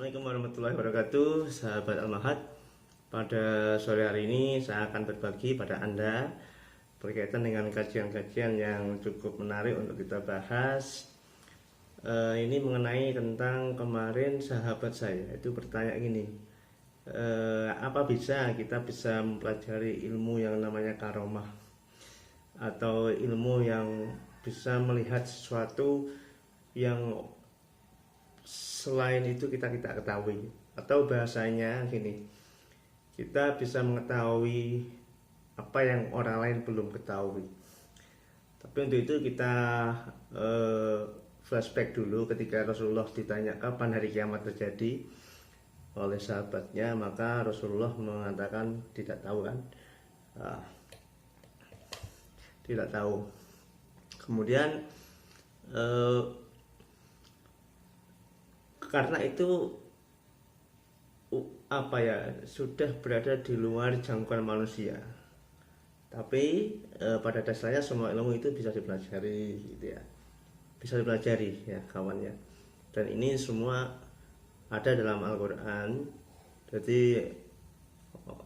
Assalamualaikum warahmatullahi wabarakatuh, sahabat Al-Mahad. Pada sore hari ini saya akan berbagi pada Anda berkaitan dengan kajian-kajian yang cukup menarik untuk kita bahas. Ini mengenai tentang kemarin sahabat saya itu bertanya gini, apa kita bisa mempelajari ilmu yang namanya karomah atau ilmu yang bisa melihat sesuatu yang selain itu kita ketahui, atau bahasanya gini, kita bisa mengetahui apa yang orang lain belum ketahui. Tapi untuk itu kita flashback dulu ketika Rasulullah ditanya kapan hari kiamat terjadi oleh sahabatnya, maka Rasulullah mengatakan tidak tahu kan, tidak tahu. Kemudian karena itu sudah berada di luar jangkauan manusia. Tapi pada dasarnya semua ilmu itu bisa dipelajari gitu ya. Bisa dipelajari ya kawannya. Dan ini semua ada dalam Al-Qur'an. Jadi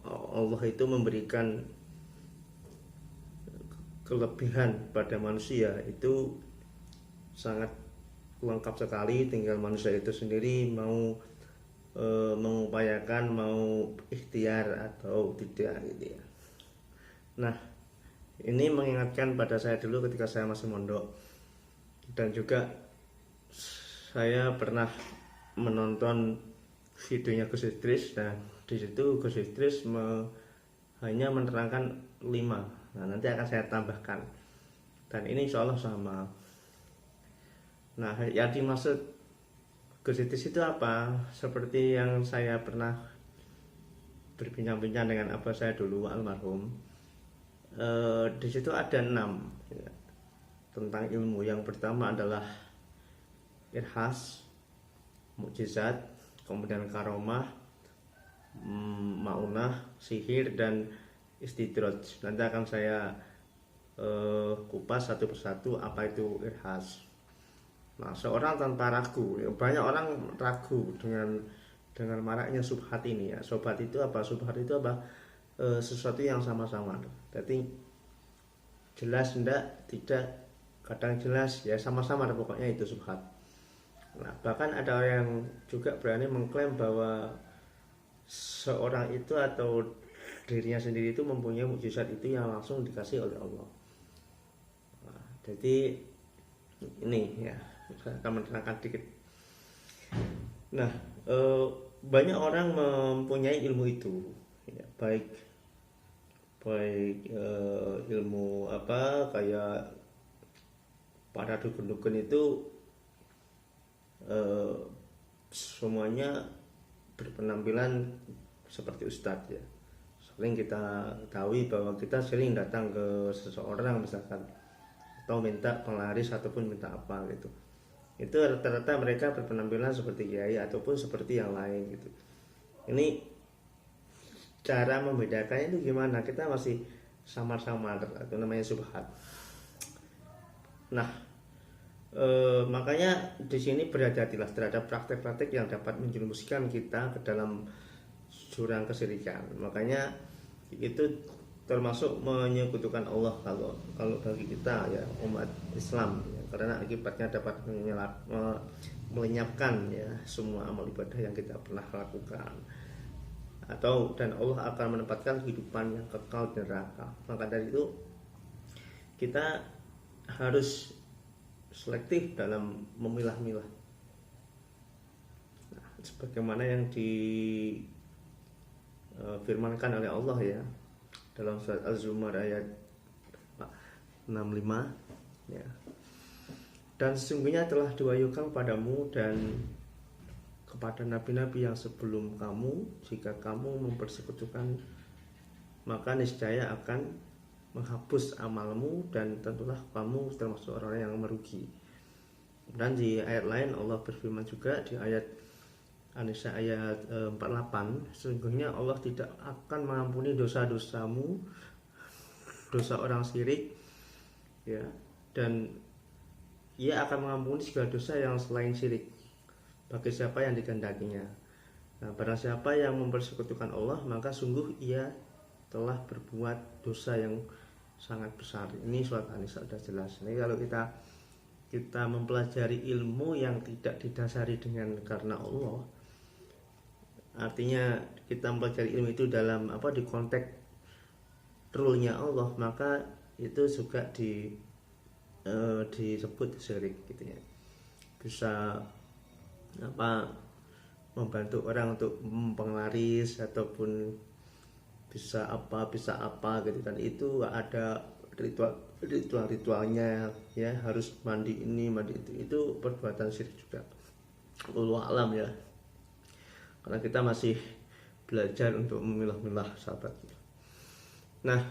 Allah itu memberikan kelebihan pada manusia itu sangat lengkap sekali, tinggal manusia itu sendiri mau mengupayakan, mau ikhtiar atau tidak gitu ya. Nah, ini mengingatkan pada saya dulu ketika saya masih mondok, dan juga saya pernah menonton videonya Gus Idris. Nah, di situ Gus Idris hanya menerangkan 5. Nah, nanti akan saya tambahkan. Dan ini insya Allah sama. Nah, yang dimaksud Gus Idris itu apa? Seperti yang saya pernah berbincang-bincang dengan abah saya dulu, almarhum. Di situ ada 6 ya, tentang ilmu. Yang pertama adalah irhas, mukjizat, kemudian karomah, maunah, sihir, dan istidraj. Nanti akan saya kupas satu persatu apa itu irhas. Nah, seorang tanpa ragu, banyak orang ragu dengan maraknya subhat ini ya. Subhat itu apa? Subhat itu apa? Sesuatu yang sama-sama. Jadi jelas tidak, kadang jelas ya, sama-sama pokoknya itu subhat. Nah, bahkan ada orang yang juga berani mengklaim bahwa seorang itu atau dirinya sendiri itu mempunyai mukjizat itu yang langsung dikasih oleh Allah. Nah, jadi ini ya, saya akan menerangkan dikit. Nah, banyak orang mempunyai ilmu itu ya, baik ilmu apa, kayak para dukun-dukun itu semuanya berpenampilan seperti ustadz ya. Sering kita ketahui bahwa kita sering datang ke seseorang misalkan, atau minta penglaris ataupun minta apa gitu, itu rata-rata mereka berpenampilan seperti kiai ataupun seperti yang lain gitu. Ini cara membedakannya itu gimana? Kita masih samar-samar, itu namanya subhat. Nah, makanya di sini berhati-hatilah terhadap praktek-praktek yang dapat menjerumuskan kita ke dalam jurang kesyirikan. Makanya itu termasuk menyekutukan Allah kalau bagi kita ya, umat Islam ya, karena akibatnya dapat melenyapkan ya semua amal ibadah yang kita pernah lakukan, dan Allah akan menempatkan kehidupan yang kekal di neraka. Maka dari itu kita harus selektif dalam memilah-milah. Nah, sebagaimana yang difirmankan oleh Allah ya dalam surat Az-Zumar ayat 65 ya. Dan sesungguhnya telah diwahyukan padamu dan kepada nabi-nabi yang sebelum kamu, jika kamu mempersekutukan, maka niscaya akan menghapus amalmu dan tentulah kamu termasuk orang yang merugi. Dan di ayat lain Allah berfirman juga di ayat An-Nisa ayat 48, sesungguhnya Allah tidak akan mengampuni dosa-dosamu, dosa orang syirik ya, dan Ia akan mengampuni segala dosa yang selain syirik bagi siapa yang dikehendakinya. Nah, barang siapa yang mempersekutukan Allah, maka sungguh ia telah berbuat dosa yang sangat besar. Ini surat An-Nisa sudah jelas. Ini kalau kita mempelajari ilmu yang tidak didasari dengan karena Allah, artinya kita mempelajari ilmu itu dalam di konteks rule-nya Allah, maka itu juga disebut syirik gitu ya. Bisa membantu orang untuk penglaris ataupun bisa apa gitu kan. Itu ada ritualnya ya, harus mandi ini mandi itu perbuatan syirik juga. Wallahu alam ya, karena kita masih belajar untuk memilah-milah sahabat. Nah,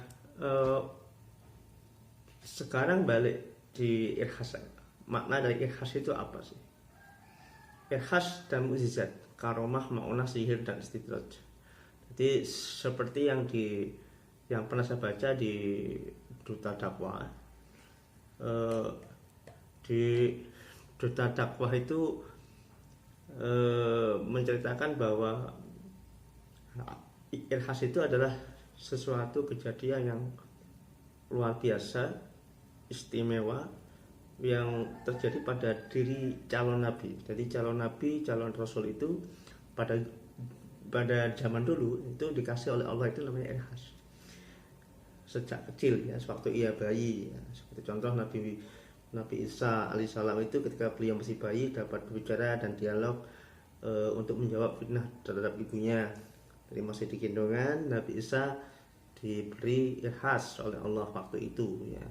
sekarang balik di irhas. Makna dari irhas itu apa sih? Irhas dan mukjizat, karomah, maunah, sihir, dan istidraj. Jadi seperti yang pernah saya baca di Duta Dakwah. Di Duta Dakwah itu menceritakan bahwa irhas itu adalah sesuatu kejadian yang luar biasa, istimewa, yang terjadi pada diri calon nabi. Jadi calon nabi, calon rasul itu pada zaman dulu itu dikasih oleh Allah itu namanya irhas. Sejak kecil ya, sewaktu ia bayi ya. Seperti contoh Nabi Isa alaihissalam itu ketika beliau masih bayi dapat berbicara dan dialog untuk menjawab fitnah terhadap ibunya. Jadi masih di gendongan, Nabi Isa diberi irhas oleh Allah waktu itu ya.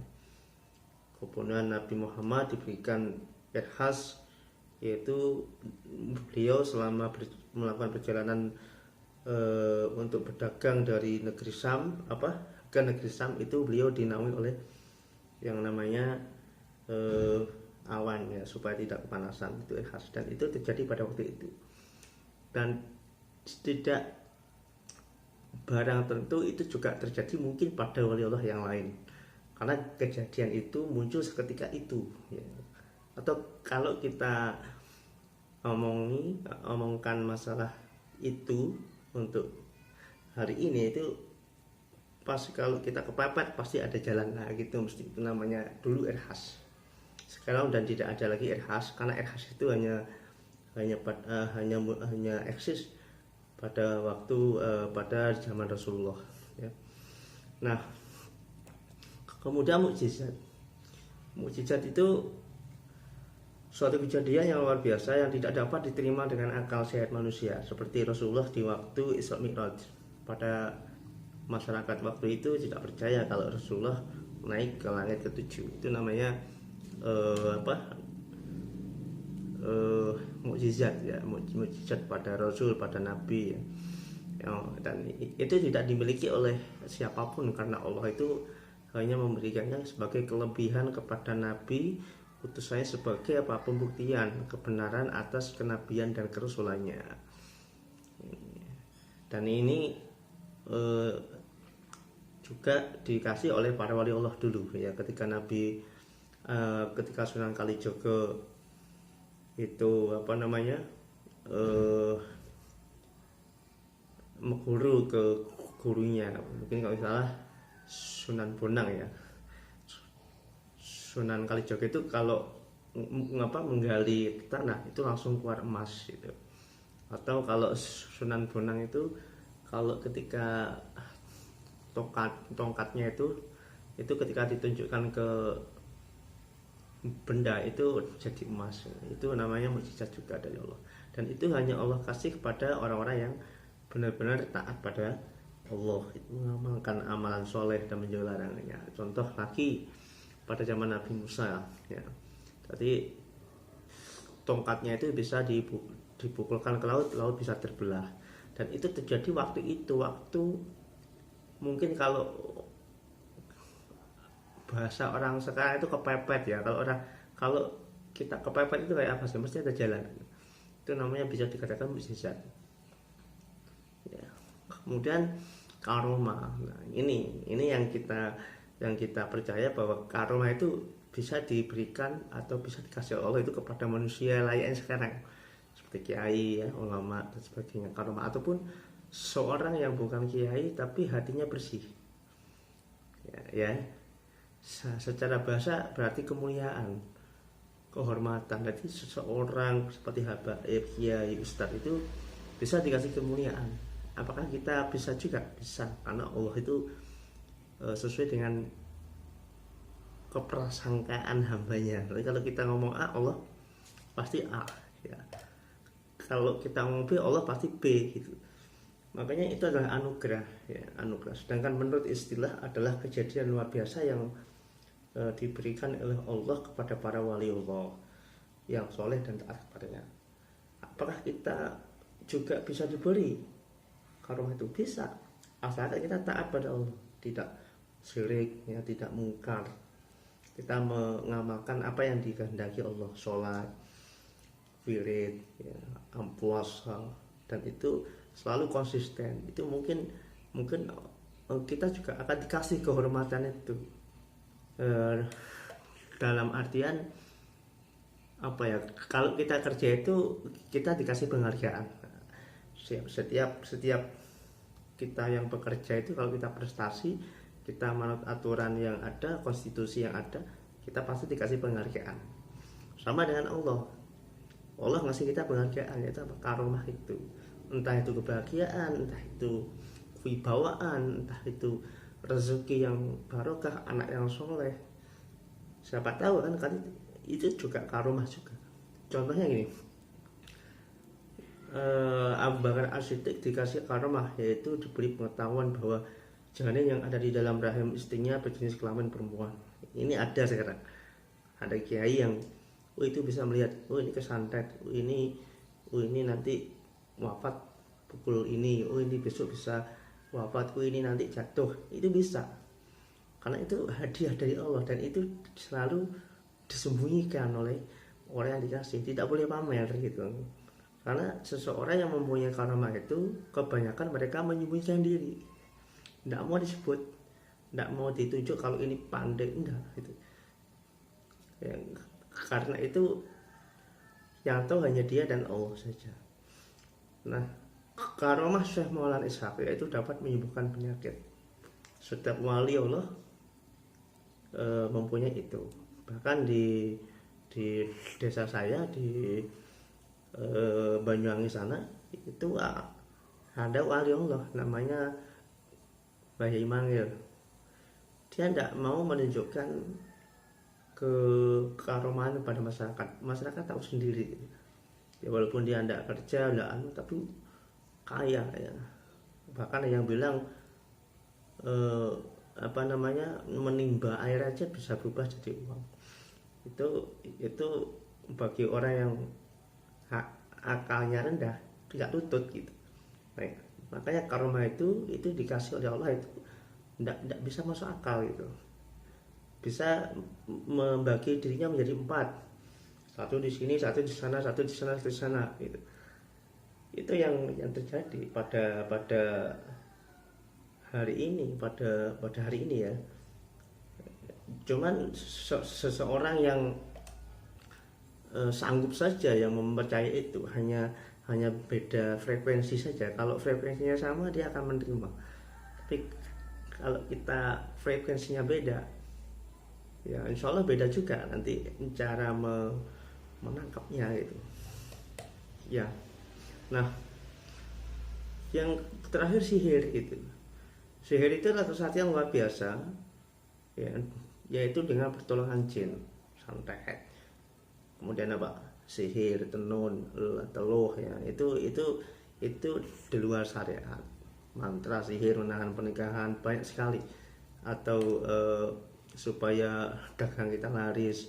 Kemudian Nabi Muhammad diberikan irhas, yaitu beliau selama melakukan perjalanan untuk berdagang dari negeri Syam ke negeri Syam, itu beliau dinaungi oleh yang namanya awan ya, supaya tidak kepanasan. Itu irhas, dan itu terjadi pada waktu itu. Dan tidak barang tentu itu juga terjadi mungkin pada wali Allah yang lain, karena kejadian itu muncul seketika itu ya. Atau kalau kita omongkan masalah itu untuk hari ini, itu pasti kalau kita kepepet pasti ada jalan gitu, mesti. Itu namanya dulu irhas. Sekarang dan tidak ada lagi irhas, karena irhas itu hanya eksis pada waktu pada zaman Rasulullah ya. Nah, kemudian mukjizat itu suatu kejadian yang luar biasa yang tidak dapat diterima dengan akal sehat manusia, seperti Rasulullah di waktu Isra Mi'raj. Pada masyarakat waktu itu tidak percaya kalau Rasulullah naik ke langit ke-7. Itu namanya mukjizat ya, mukjizat pada Rasul, pada Nabi ya. Dan itu tidak dimiliki oleh siapapun, karena Allah itu hanya memberikannya sebagai kelebihan kepada Nabi, utusannya sebagai pembuktian kebenaran atas kenabian dan kerasulannya. Dan ini juga dikasih oleh para wali Allah dulu ya. Ketika ketika Sunan Kalijaga itu mengguru ke gurunya, mungkin kalau salah Sunan Bonang ya. Sunan Kalijaga itu kalau menggali tanah itu langsung keluar emas gitu. Atau kalau Sunan Bonang itu kalau ketika tongkatnya itu ketika ditunjukkan ke benda itu jadi emas. Itu namanya mukjizat juga dari Allah. Dan itu hanya Allah kasih kepada orang-orang yang benar-benar taat pada Allah, itu mengamalkan amalan soleh dan menjauhi larangannya. Contoh lagi pada zaman Nabi Musa ya. Jadi tongkatnya itu bisa dipukulkan ke laut bisa terbelah. Dan itu terjadi waktu mungkin kalau bahasa orang sekarang itu kepepet ya. Kalau kita kepepet itu kayak apa sih? Mesti ada jalan. Itu namanya bisa dikatakan mukjizat. Ya. Kemudian karomah. Nah, ini yang kita percaya bahwa karomah itu bisa diberikan atau bisa dikasih Allah itu kepada manusia layaknya sekarang. seperti kiai ya, ulama dan sebagainya, karomah. Ataupun seorang yang bukan kiai tapi hatinya bersih ya, secara bahasa berarti kemuliaan, kehormatan. Jadi seseorang seperti habaib, kiai, ustadz itu bisa dikasih kemuliaan. Apakah kita bisa? Juga bisa, karena Allah itu sesuai dengan keprasangkaan hambanya. Jadi kalau kita ngomong A, Allah pasti A ya. Kalau kita ngomong B, Allah pasti B gitu. Makanya itu adalah anugerah ya, anugerah. Sedangkan menurut istilah adalah kejadian luar biasa yang diberikan oleh Allah kepada para wali Allah yang soleh dan taat kepadanya. Apakah kita juga bisa diberi karomah itu? Bisa, asalkan kita taat pada Allah, tidak syirik ya, tidak mungkar, kita mengamalkan apa yang dikehendaki Allah, sholat, wirid ya, puasa, dan itu selalu konsisten. Itu mungkin kita juga akan dikasih kehormatan itu, dalam artian apa ya, kalau kita kerja itu kita dikasih penghargaan. Setiap kita yang bekerja itu, kalau kita prestasi, kita menurut aturan yang ada, konstitusi yang ada, kita pasti dikasih penghargaan. Sama dengan Allah ngasih kita penghargaan, yaitu apa? Karomah itu, entah itu kebahagiaan, entah itu kewibawaan, entah itu rezeki yang barokah, anak yang soleh. Siapa tahu kan itu juga karomah juga. Contohnya gini, Abu Bakar As-Siddiq dikasih karomah, yaitu diberi pengetahuan bahwa janin yang ada di dalam rahim istrinya berjenis kelamin perempuan. Ini ada sekarang, ada kiai yang itu bisa melihat, ini kesantet, ini nanti wafat pukul ini, ini besok bisa wafat, ini nanti jatuh. Itu bisa, karena itu hadiah dari Allah, dan itu selalu disembunyikan oleh orang yang dikasih, tidak boleh pamer gitu. Karena seseorang yang mempunyai karomah itu kebanyakan mereka menyembunyikan diri, tidak mau disebut, tidak mau ditunjuk kalau ini pandai, enggak gitu ya. Karena itu yang tahu hanya dia dan Allah saja. Nah, karomah Syekh Maulana Ishaq itu dapat menyembuhkan penyakit. Setiap wali Allah mempunyai itu. Bahkan di desa saya di Banyuwangi sana itu ada wali Allah namanya Bayi Mangil. Dia tidak mau menunjukkan kearomaan pada masyarakat tahu sendiri ya, walaupun dia tidak kerja, tapi kaya ya. Bahkan yang bilang menimba air aja bisa berubah jadi uang. Itu bagi orang yang akalnya rendah, tidak lutut gitu. Baik. Makanya karomah itu dikasih oleh Allah itu tidak bisa masuk akal gitu. Bisa membagi dirinya menjadi 4, satu di sini, satu di sana, satu di sana, satu di sana gitu. Itu yang terjadi pada hari ini, pada hari ini ya. Cuman seseorang yang sanggup saja yang mempercayai itu, hanya beda frekuensi saja. Kalau frekuensinya sama, dia akan menerima. Tapi kalau kita frekuensinya beda, ya insya Allah beda juga nanti cara menangkapnya gitu ya. Nah, yang terakhir sihir itu adalah sesuatu yang luar biasa ya, yaitu dengan pertolongan jin, santet, kemudian sihir, tenun, teluh ya, itu di luar syariat. Mantra sihir menahan pernikahan banyak sekali, atau supaya dagang kita laris,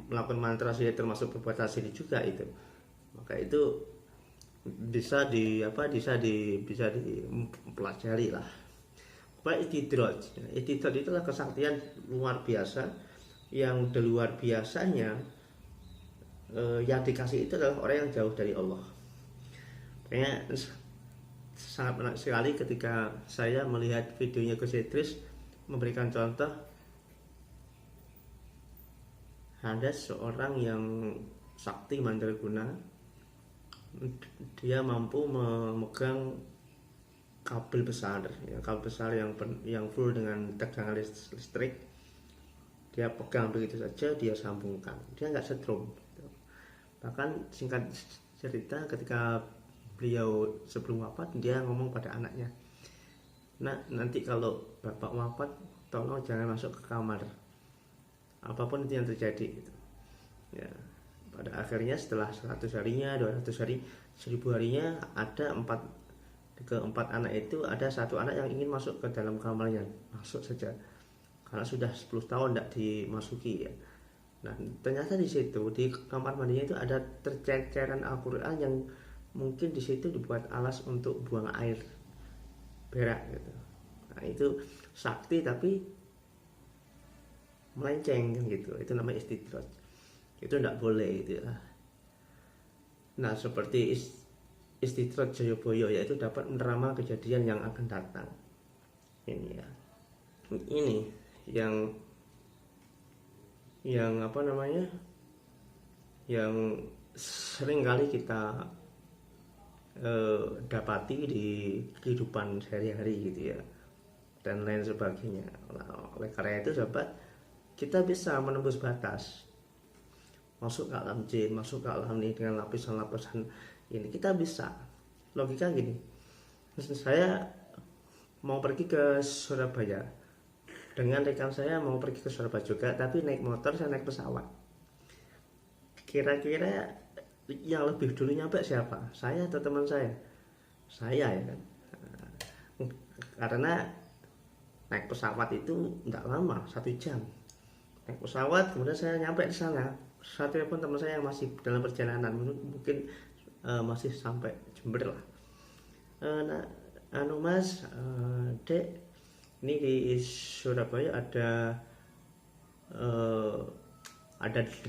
melakukan mantra sihir termasuk perbuatan sihir juga itu. Maka itu bisa dipelajari lah. Istidraj itu adalah kesaktian luar biasa yang di luar biasanya, yang dikasih itu adalah orang yang jauh dari Allah. Kayaknya sangat menarik sekali ketika saya melihat videonya Gus Idris memberikan contoh, ada seorang yang sakti mandraguna dia mampu memegang kabel besar, ya, kabel besar yang full dengan tegangan listrik. Dia pegang begitu saja, dia sambungkan, dia nggak setrum. Bahkan singkat cerita, ketika beliau sebelum wafat, dia ngomong pada anaknya, nah nanti kalau bapak wafat tolong jangan masuk ke kamar, apapun itu yang terjadi gitu. Ya, pada akhirnya setelah 100 harinya, 200 hari, 1000 harinya, ada keempat anak itu, ada satu anak yang ingin masuk ke dalam kamarnya, masuk saja karena sudah 10 tahun tidak dimasuki ya. Nah ternyata di situ di kamar mandinya itu ada terceran Al-Quran yang mungkin di situ dibuat alas untuk buang air berak gitu. Nah itu sakti tapi melenceng kan gitu, itu namanya istidraj, itu tidak boleh gitu ya. Nah seperti istidraj Jayabaya, yaitu dapat menerima kejadian yang akan datang. Ini ya, ini yang apa namanya, yang sering kali kita dapati di kehidupan sehari-hari gitu ya, dan lain sebagainya. Oleh karena itu sahabat, kita bisa menembus batas, masuk ke alam jin, masuk ke alam ini dengan lapisan-lapisan ini. Kita bisa, logika gini, saya mau pergi ke Surabaya dengan rekan saya, mau pergi ke Surabaya juga, tapi naik motor, saya naik pesawat. Kira-kira yang lebih dulu nyampe siapa? Saya atau teman saya? Saya ya kan. Karena naik pesawat itu tidak lama, 1 jam. Naik pesawat, kemudian saya nyampe di sana. Saya telepon teman saya yang masih dalam perjalanan, mungkin masih sampai Jember lah. Nah, mas, dek, ini di Surabaya ada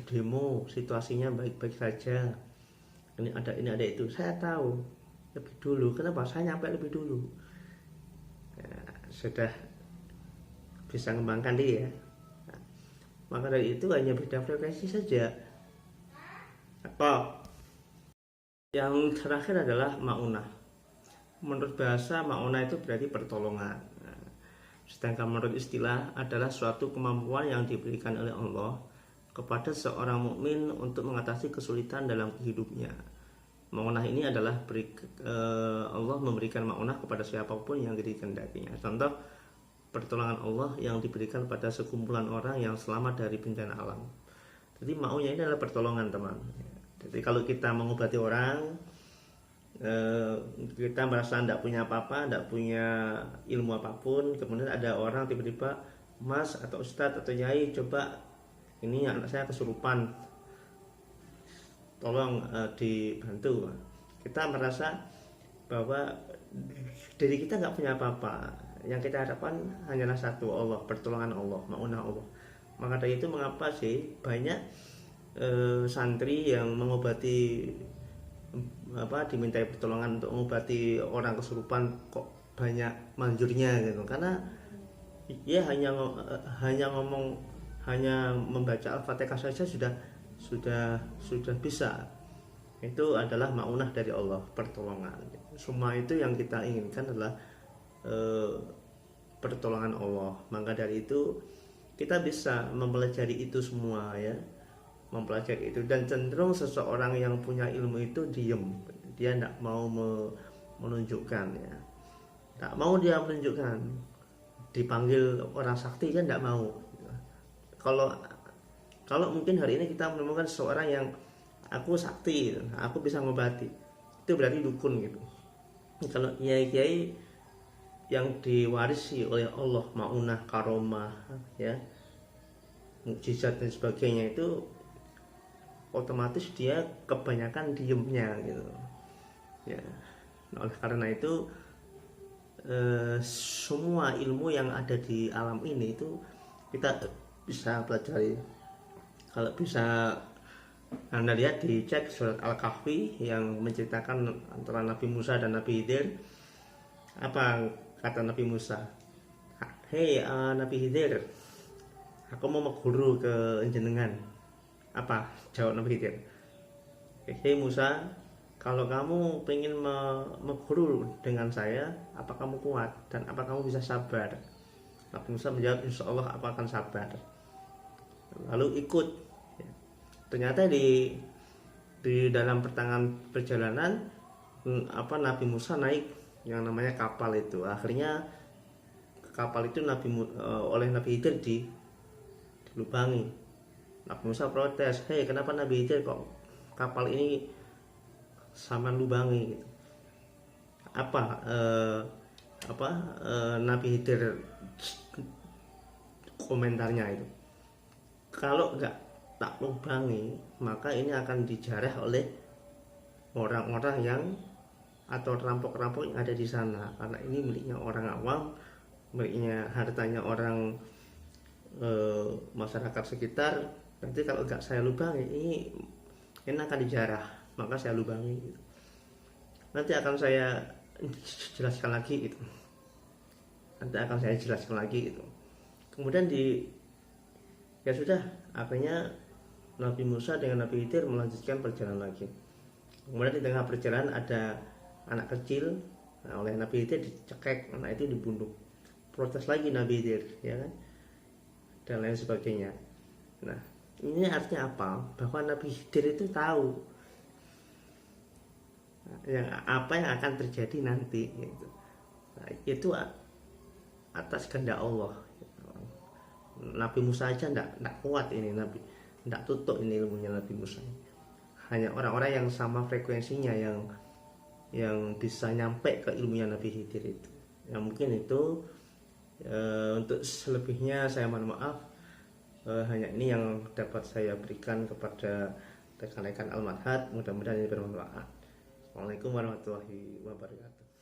demo, situasinya baik-baik saja. Ini ada itu. Saya tahu lebih dulu. Kenapa? Saya nyampe lebih dulu. Ya, sudah bisa mengembangkan dia. Nah, maka dari itu hanya beda frekuensi saja. Apa? Yang terakhir adalah maunah. Menurut bahasa, maunah itu berarti pertolongan. Nah, sedangkan menurut istilah adalah suatu kemampuan yang diberikan oleh Allah kepada seorang mukmin untuk mengatasi kesulitan dalam hidupnya. Maunah ini adalah Allah memberikan maunah kepada siapapun yang dikehendakinya. Contoh pertolongan Allah yang diberikan pada sekumpulan orang yang selamat dari bencana alam. Jadi maunya ini adalah pertolongan, teman. Jadi kalau kita mengobati orang, kita merasa tidak punya apa-apa, tidak punya ilmu apapun, kemudian ada orang tiba-tiba, mas atau ustadz atau nyai, coba ini anak saya kesurupan, tolong dibantu. Kita merasa bahwa diri kita nggak punya apa-apa, yang kita harapkan hanyalah satu, Allah, pertolongan Allah, maunah Allah. Maka dari itu mengapa sih banyak santri yang mengobati, dimintai pertolongan untuk mengobati orang kesurupan kok banyak manjurnya gitu? Karena ya hanya membaca Al-Fatihah saja sudah bisa. Itu adalah maunah dari Allah, pertolongan. Semua itu yang kita inginkan adalah pertolongan Allah. Maka dari itu kita bisa mempelajari itu semua ya, mempelajari itu. Dan cenderung seseorang yang punya ilmu itu diem, dia tidak mau menunjukkan ya, tidak mau dia menunjukkan. Dipanggil orang sakti kan tidak mau. Kalau mungkin hari ini kita menemukan seseorang yang aku sakti, aku bisa mengobati, itu berarti dukun gitu. Kalau kiai-kiai yang diwarisi oleh Allah, maunah, karomah ya, mukjizat dan sebagainya, itu otomatis dia kebanyakan diemnya gitu ya. Nah, oleh karena itu semua ilmu yang ada di alam ini itu kita bisa pelajari. Kalau bisa Anda lihat, dicek surat Al-Kahfi yang menceritakan antara Nabi Musa dan Nabi Khidir. Apa kata Nabi Musa? Hei Nabi Khidir, aku mau guru ke jenengan. Apa jawab Nabi Khidir? Hei Musa, kalau kamu pengen mengguru dengan saya, apa kamu kuat dan apa kamu bisa sabar? Nabi Musa menjawab, insya Allah aku akan sabar. Lalu ikut. Ternyata di dalam pertengahan perjalanan, Nabi Musa naik yang namanya kapal itu. Akhirnya kapal itu oleh Nabi Khidir dilubangi. Nabi Musa protes, hei kenapa Nabi Khidir kok kapal ini sama lubangi gitu. Nabi Khidir komentarnya itu, kalau nggak tak lubangi maka ini akan dijarah oleh orang-orang yang atau rampok-rampok yang ada di sana, karena ini miliknya orang awam, miliknya hartanya orang masyarakat sekitar. Nanti kalau nggak saya lubangi ini akan dijarah, maka saya lubangi gitu. Nanti akan saya jelaskan lagi itu. Kemudian ya sudah, akhirnya Nabi Musa dengan Nabi Khidir melanjutkan perjalanan lagi. Kemudian di tengah perjalanan ada anak kecil, oleh Nabi Khidir dicekek, anak itu dibunuh. Protes lagi Nabi Khidir, ya kan, dan lain sebagainya. Nah, ini artinya apa? Bahwa Nabi Khidir itu tahu apa yang akan terjadi nanti gitu. Nah, itu atas kehendak Allah. Nabi Musa aja enggak kuat ini, enggak tutup ini ilmunya Nabi Musa. Hanya orang-orang yang sama frekuensinya yang bisa nyampe ke ilmunya Nabi Khidir itu. Yang mungkin itu untuk selebihnya saya mohon maaf. Hanya ini yang dapat saya berikan kepada rekan-rekan Al-Madhat. Mudah-mudahan ini bermanfaat. Assalamualaikum warahmatullahi wabarakatuh.